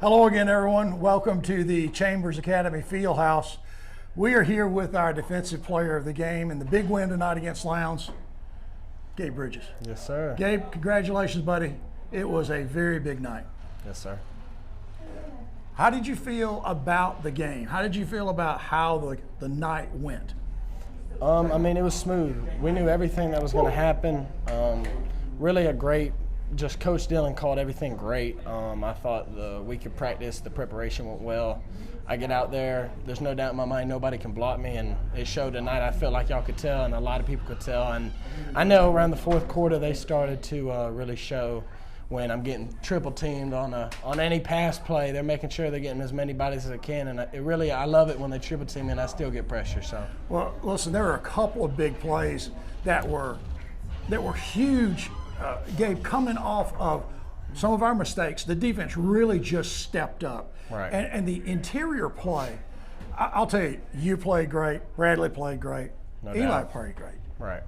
Hello again, everyone. Welcome to the Chambers Academy Fieldhouse. We are here with our defensive player of the game and the big win tonight against Lowndes, Gabe Bridges. Yes, sir. Gabe, congratulations, buddy. It was a very big night. Yes, sir. How did you feel about the game? How did you feel about how the night went? I mean, it was smooth. We knew everything that was going to happen. Really a great, just Coach Dillon called everything great. I thought the week of practice, the preparation went well. I get out there, there's no doubt in my mind nobody can block me, and it showed tonight. I feel like y'all could tell, and a lot of people could tell. And I know around the fourth quarter they started to really show when I'm getting triple teamed on any pass play. They're making sure they're getting as many bodies as they can, and I love it when they triple team me and I still get pressure. So. Well, listen, there were a couple of big plays that were huge. Gabe, coming off of some of our mistakes, the defense really just stepped up. Right. And the interior play, I'll tell you, you played great. Bradley played great. No Eli doubt. played great. Right.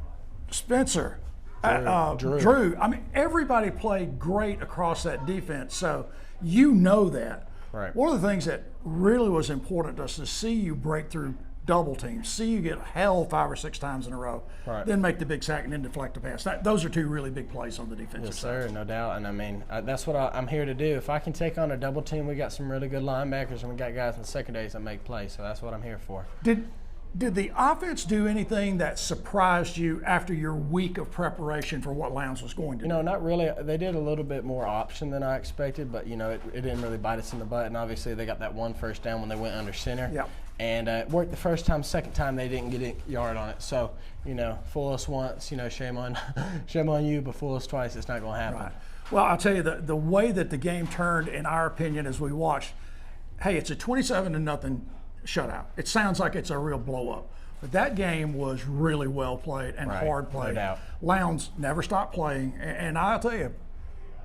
Spencer, Drew. I mean, everybody played great across that defense. So you know that. Right. One of the things that really was important to us to see you break through double teams, see you get held 5 or 6 times in a row, right, then make the big sack and then deflect the pass. Those are two really big plays on the defensive yes, side. sir, no doubt. And I mean, that's what I'm here to do. If I can take on a double team, we got some really good linebackers, and we got guys in the secondaries that make plays. So that's what I'm here for. Did the offense do anything that surprised you after your week of preparation for what Lowndes was going to do? You know, not really. They did a little bit more option than I expected, but, you know, it didn't really bite us in the butt. And obviously they got that one first down when they went under center. Yeah. And it worked the first time. Second time they didn't get a yard on it. So, you know, fool us once, you know, shame on you, but fool us twice, it's not going to happen. Right. Well, I'll tell you, the way that the game turned, in our opinion, as we watched, hey, it's a 27-0 shutout. It sounds like it's a real blow-up. But that game was really well played and Right. hard played. No doubt. Lowndes never stopped playing. And I'll tell you,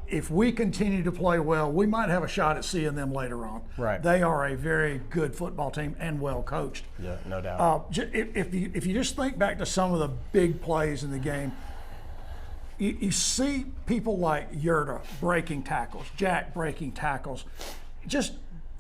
if we continue to play well, we might have a shot at seeing them later on. Right. They are a very good football team and well coached. Yeah, no doubt. If you just think back to some of the big plays in the game, you see people like Yurda breaking tackles, Jack breaking tackles, just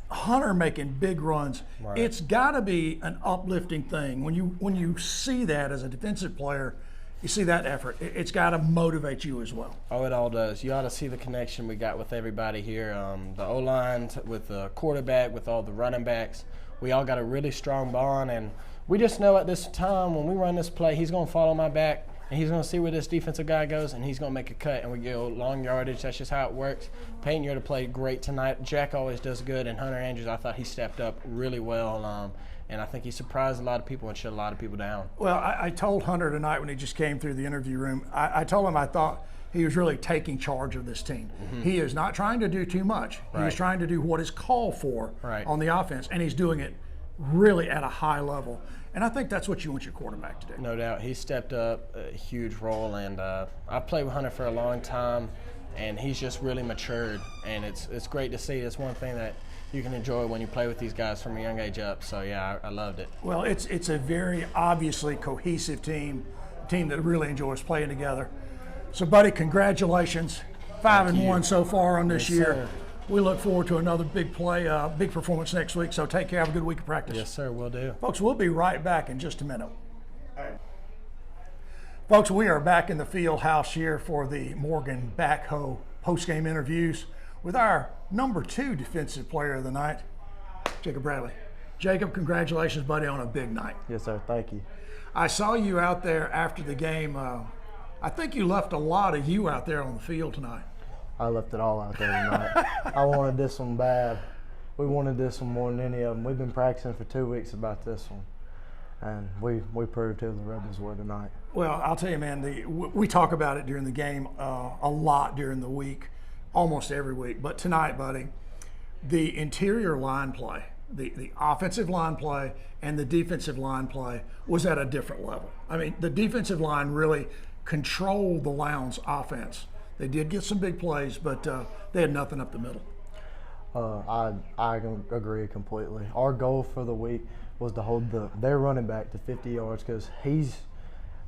Hunter making big runs. Right. It's got to be an uplifting thing when you see that as a defensive player. You see that effort. It's got to motivate you as well. Oh, it all does. You ought to see the connection we got with everybody here. The O-line, with the quarterback, with all the running backs. We all got a really strong bond, and we just know at this time when we run this play, he's going to follow my back, and he's going to see where this defensive guy goes, and he's going to make a cut, and we go long yardage. That's just how it works. Peyton Yurda played great tonight. Jack always does good, and Hunter Andrews, I thought he stepped up really well. And I think he surprised a lot of people and shut a lot of people down. Well, I told Hunter tonight when he just came through the interview room, I told him I thought he was really taking charge of this team. Mm-hmm. He is not trying to do too much. Right. He's trying to do what is called for right. on the offense, and he's doing it really at a high level. And I think that's what you want your quarterback to do. No doubt. He stepped up a huge role, and I've played with Hunter for a long time, and he's just really matured, and it's great to see. It's one thing that you can enjoy when you play with these guys from a young age up. So, yeah, I loved it. Well, it's a very obviously cohesive team, a team that really enjoys playing together. So, buddy, congratulations. 5-1 so far on this Yes, year. sir. We look forward to another big play, big performance next week. So take care. Have a good week of practice. Yes, sir, will do. Folks, we'll be right back in just a minute. Folks, we are back in the field house here for the Morgan Backhoe post-game interviews with our number 2 defensive player of the night, Jacob Bradley. Jacob, congratulations, buddy, on a big night. Yes, sir. Thank you. I saw you out there after the game. I think you left a lot of you out there on the field tonight. I left it all out there tonight. I wanted this one bad. We wanted this one more than any of them. We've been practicing for 2 weeks about this one, and we proved who the Rebels were tonight. Well, I'll tell you, man, we talk about it during the game a lot during the week, almost every week. But tonight, buddy, the interior line play, the offensive line play and the defensive line play was at a different level. I mean, the defensive line really controlled the Lowndes offense. They did get some big plays, but they had nothing up the middle. I agree completely. Our goal for the week was to hold their running back to 50 yards because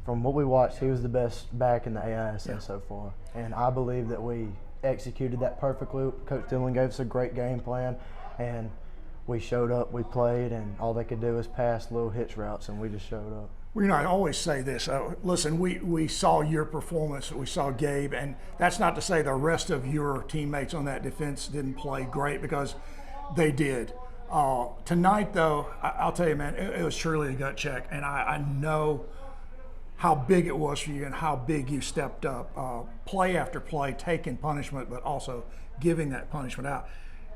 from what we watched, he was the best back in the AISS so far. And I believe that we executed that perfectly. Coach Dillon gave us a great game plan, and we showed up, we played, and all they could do was pass little hitch routes, and we just showed up. Well, I always say this. Listen, we saw your performance. We saw Gabe, and that's not to say the rest of your teammates on that defense didn't play great, because they did. Tonight, though, I'll tell you, man, it was truly a gut check, and I know how big it was for you and how big you stepped up, play after play, taking punishment, but also giving that punishment out.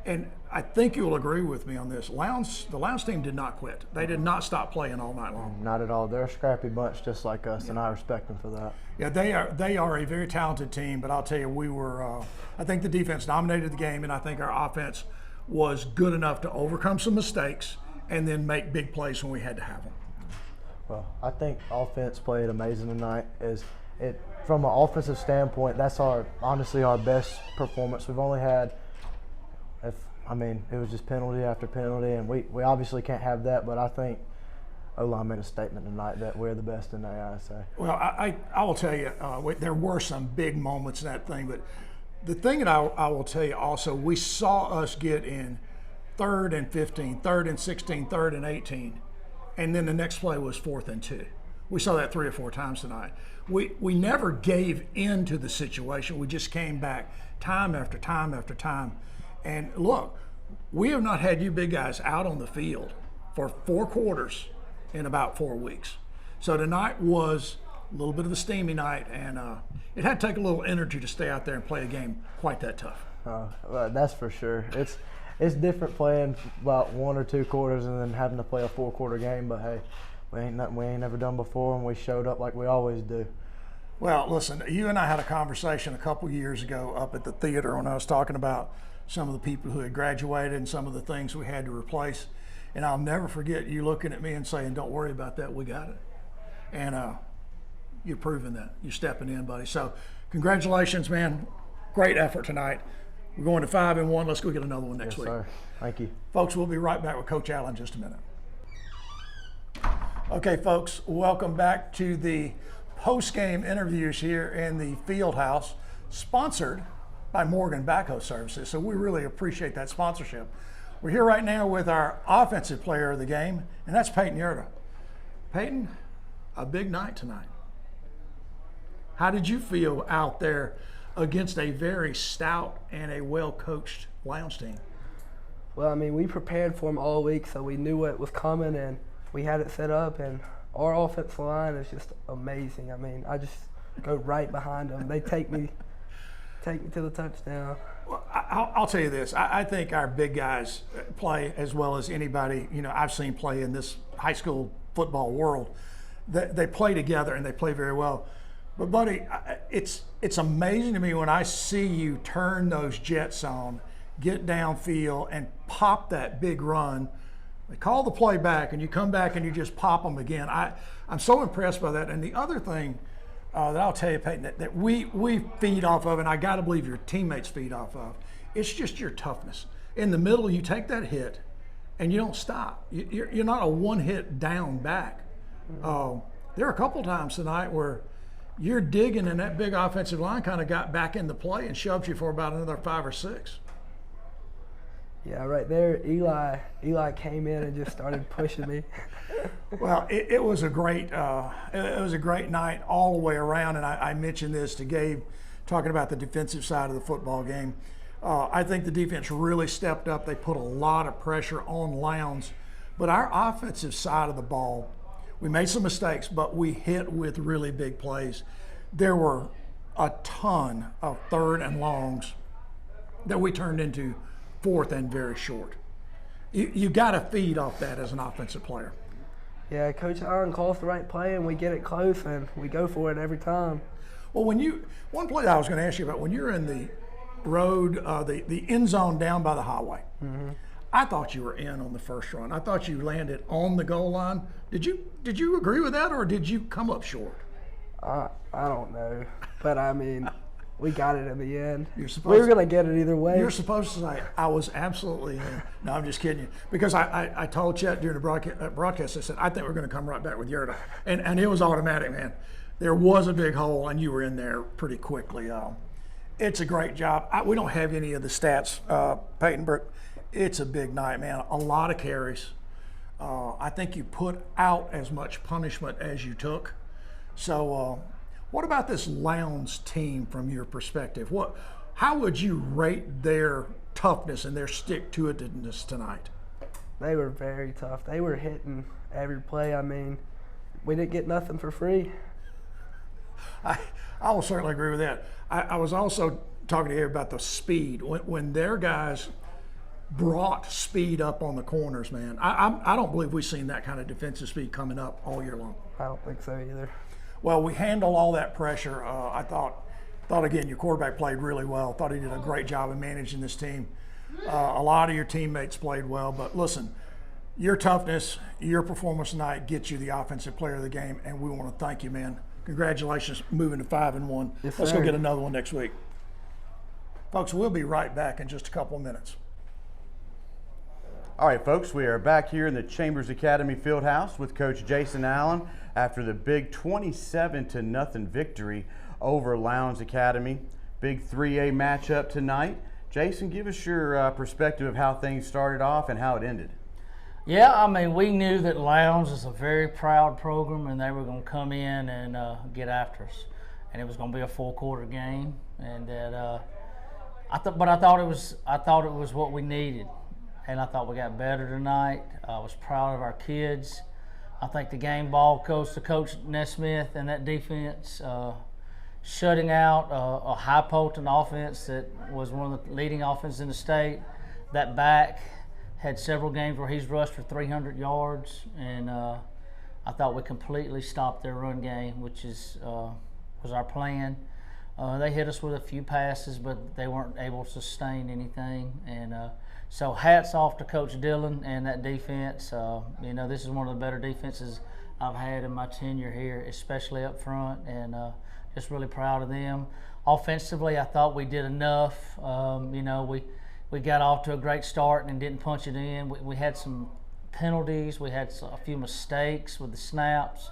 And I think you'll agree with me on this. The Lowndes team did not quit. They did not stop playing all night long. Not at all. They're a scrappy bunch just like us, and I respect them for that. Yeah, they are a very talented team, but I'll tell you, we were, I think the defense dominated the game, and I think our offense was good enough to overcome some mistakes and then make big plays when we had to have them. Well, I think offense played amazing tonight. From an offensive standpoint, that's honestly our best performance. We've only had, it was just penalty after penalty, and we obviously can't have that, but I think O-line made a statement tonight that we're the best in the AISA. Well, I will tell you, there were some big moments in that thing, but the thing that I will tell you also, we saw us get in 3rd and 15, 3rd and 16, 3rd and 18, and then the next play was 4th and 2. We saw that 3 or 4 times tonight. We never gave in to the situation. We just came back time after time after time. And look, we have not had you big guys out on the field for 4 quarters in about 4 weeks. So tonight was a little bit of a steamy night, and it had to take a little energy to stay out there and play a game quite that tough. Well, that's for sure. It's different playing about 1 or 2 quarters and then having to play a 4-quarter game, but hey, we ain't nothing we ain't never done before, and we showed up like we always do. Well, listen, you and I had a conversation a couple years ago up at the theater when I was talking about some of the people who had graduated and some of the things we had to replace. And I'll never forget you looking at me and saying, "Don't worry about that, we got it." And you're proving that. You're stepping in, buddy. So congratulations, man. Great effort tonight. We're going to 5-1. Let's go get another one next week. Yes, sir. Thank you. Folks, we'll be right back with Coach Allen in just a minute. Okay, folks, welcome back to the post-game interviews here in the field house, sponsored by Morgan Backhoe Services. So we really appreciate that sponsorship. We're here right now with our offensive player of the game, and that's Peyton Yerta. Peyton, a big night tonight. How did you feel out there against a very stout and a well-coached Lowndes team? Well, we prepared for them all week, so we knew what was coming, and we had it set up, and our offensive line is just amazing. I just go right behind them. They take me to the touchdown. Well, I'll tell you this. I think our big guys play as well as anybody I've seen play in this high school football world. They play together and they play very well. But buddy, it's amazing to me when I see you turn those jets on, get downfield, and pop that big run. They call the play back, and you come back and you just pop them again. I'm so impressed by that. And the other thing that I'll tell you, Peyton, that we feed off of, and I got to believe your teammates feed off of, it's just your toughness. In the middle, you take that hit, and you don't stop. You're not a one-hit down back. There are a couple times tonight where you're digging, and that big offensive line kind of got back into play and shoved you for about another 5 or 6. Yeah, right there, Eli came in and just started pushing me. Well, it was a great night all the way around, and I mentioned this to Gabe, talking about the defensive side of the football game. I think the defense really stepped up. They put a lot of pressure on Lowndes, but our offensive side of the ball, we made some mistakes, but we hit with really big plays. There were a ton of 3rd and longs that we turned into 4th and very short. You got to feed off that as an offensive player. Yeah, Coach Allen calls the right play, and we get it close, and we go for it every time. Well, one play that I was going to ask you about, when you're in the road, the end zone down by the highway, I thought you were in on the first run. I thought you landed on the goal line. Did you agree with that, or did you come up short? I don't know, but we got it in the end. We were going to get it either way. You're supposed to say, I was absolutely in. No, I'm just kidding you. Because I told Chet during the broadcast, I said, I think we're going to come right back with Yerta. And it was automatic, man. There was a big hole, and you were in there pretty quickly. It's a great job. We don't have any of the stats, Peyton Brook. It's a big night, man. A lot of carries. I think you put out as much punishment as you took. So, what about this Lowndes team from your perspective? How would you rate their toughness and their stick-to-itiveness tonight? They were very tough. They were hitting every play. I mean, we didn't get nothing for free. I will certainly agree with that. I was also talking to you about the speed. When their guys brought speed up on the corners, man, I don't believe we've seen that kind of defensive speed coming up all year long. I don't think so either. Well, we handled all that pressure. I thought again, your quarterback played really well. Thought he did a great job of managing this team. A lot of your teammates played well, but listen, your toughness, your performance tonight gets you the offensive player of the game, and we want to thank you, man. Congratulations, moving to 5-1. Yes, Let's sir. go get another one next week. Folks, we'll be right back in just a couple of minutes. All right, folks, we are back here in the Chambers Academy Fieldhouse with Coach Jason Allen after the big 27-0 victory over Lowndes Academy. Big 3A matchup tonight. Jason, give us your perspective of how things started off and how it ended. Yeah, I mean, we knew that Lowndes is a very proud program, and they were going to come in and get after us, and it was going to be a full-quarter game, and that I thought it was what we needed, and I thought we got better tonight. I was proud of our kids. I think the game ball goes to Coach Nesmith and that defense, shutting out a high-potent offense that was one of the leading offenses in the state. That back had several games where he's rushed for 300 yards, and I thought we completely stopped their run game, which was our plan. They hit us with a few passes, but they weren't able to sustain anything. And so hats off to Coach Dillon and that defense. This is one of the better defenses I've had in my tenure here, especially up front, and just really proud of them. Offensively, I thought we did enough. We got off to a great start and didn't punch it in. We had some penalties. We had a few mistakes with the snaps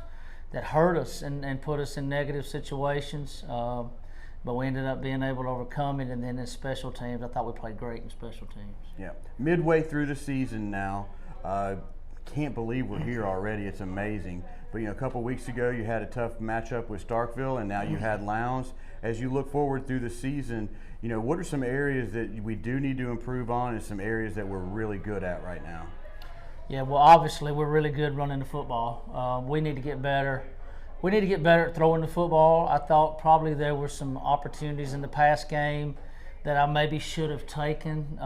that hurt us and put us in negative situations. But we ended up being able to overcome it. And then in special teams, I thought we played great in special teams. Yeah, midway through the season now. Can't believe we're here already. It's amazing. But a couple weeks ago you had a tough matchup with Starkville, and now you had Lowndes. As you look forward through the season, what are some areas that we do need to improve on, and some areas that we're really good at right now? Yeah, well, obviously we're really good running the football. We need to get better. We need to get better at throwing the football. I thought probably there were some opportunities in the past game that I maybe should have taken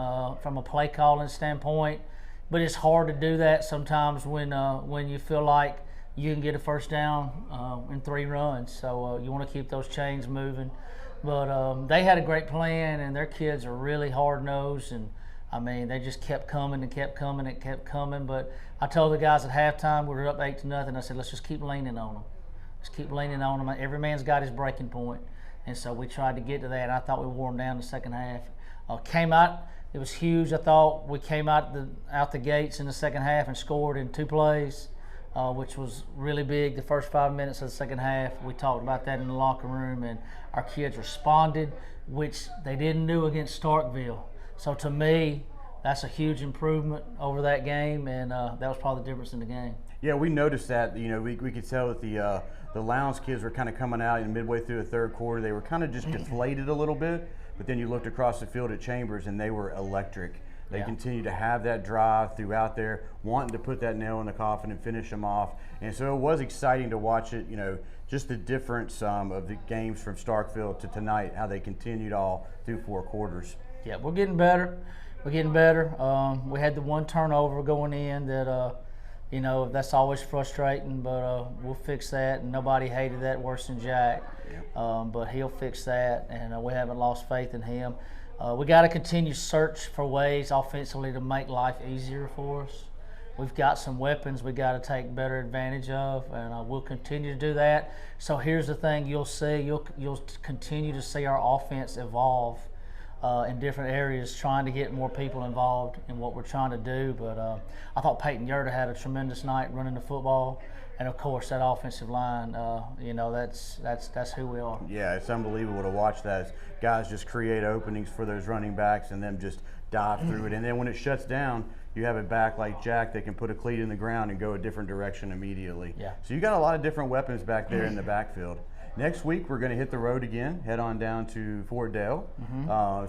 from a play calling standpoint. But it's hard to do that sometimes when you feel like you can get a first down in 3 runs. So you want to keep those chains moving. But they had a great plan, and their kids are really hard-nosed. And, I mean, they just kept coming and kept coming and kept coming. But I told the guys at halftime, we were up 8-0. I said, let's just keep leaning on them. Just keep leaning on them. Every man's got his breaking point. And so we tried to get to that. And I thought we wore them down the second half. Came out. It was huge. I thought we came out the gates in the second half and scored in 2 plays, which was really big. The first 5 minutes of the second half, we talked about that in the locker room, and our kids responded, which they didn't do against Starkville. So to me, that's a huge improvement over that game, and that was probably the difference in the game. Yeah, we noticed that. We could tell that the Lowndes kids were kind of coming out in midway through the third quarter. They were kind of just deflated a little bit. But then you looked across the field at Chambers, and they were electric. They continued to have that drive throughout there, wanting to put that nail in the coffin and finish them off. And so it was exciting to watch it, just the difference of the games from Starkville to tonight, how they continued all through 4 quarters. Yeah, we're getting better. We're getting better. We had the 1 turnover going in that, that's always frustrating, but we'll fix that. And nobody hated that worse than Jack. But he'll fix that, and we haven't lost faith in him. We got to continue search for ways offensively to make life easier for us. We've got some weapons we got to take better advantage of, and we'll continue to do that. So here's the thing you'll see. You'll continue to see our offense evolve in different areas, trying to get more people involved in what we're trying to do. But I thought Peyton Yerta had a tremendous night running the football, and of course that offensive line. You know, that's who we are. Yeah, it's unbelievable to watch that. As guys just create openings for those running backs and them just dive through it. And then when it shuts down, you have a back like Jack that can put a cleat in the ground and go a different direction immediately. Yeah. So you got a lot of different weapons back there in the backfield. Next week, we're going to hit the road again, head on down to Fort Dale.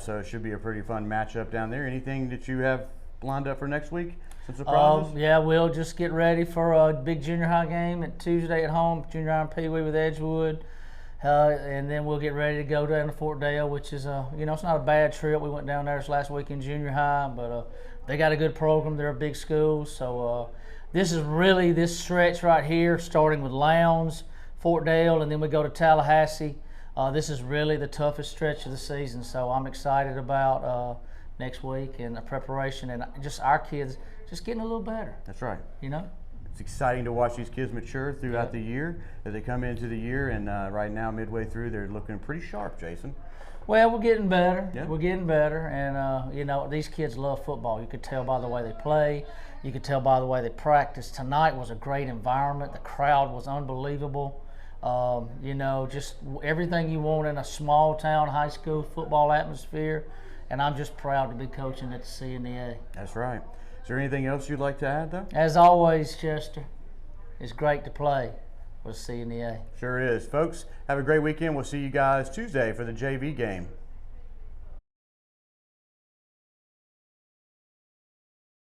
So it should be a pretty fun matchup down there. Anything that you have lined up for next week? Some surprises? Yeah, we'll just get ready for a big junior high game at Tuesday at home, junior high and Pee Wee with Edgewood. And then we'll get ready to go down to Fort Dale, which is, you know, it's not a bad trip. We went down there this last week in junior high, but they got a good program. They're a big school. So this is really this stretch right here, starting with Lowndes, Fort Dale, and then we go to Tallahassee. This is really the toughest stretch of the season. So I'm excited about next week and the preparation and just our kids just getting a little better. That's right. You know? It's exciting to watch these kids mature throughout the year as they come into the year, and right now, midway through, they're looking pretty sharp, Jason. Well, we're getting better. Yeah. We're getting better, and you know, these kids love football. You could tell by the way they play. You could tell by the way they practice. Tonight was a great environment. The crowd was unbelievable. You know, just everything you want in a small town high school football atmosphere, and I'm just proud to be coaching at the CNEA. That's right. Is there anything else you'd like to add, though? As always, Chester, it's great to play with CNEA. Sure is. Folks, have a great weekend. We'll see you guys Tuesday for the JV game.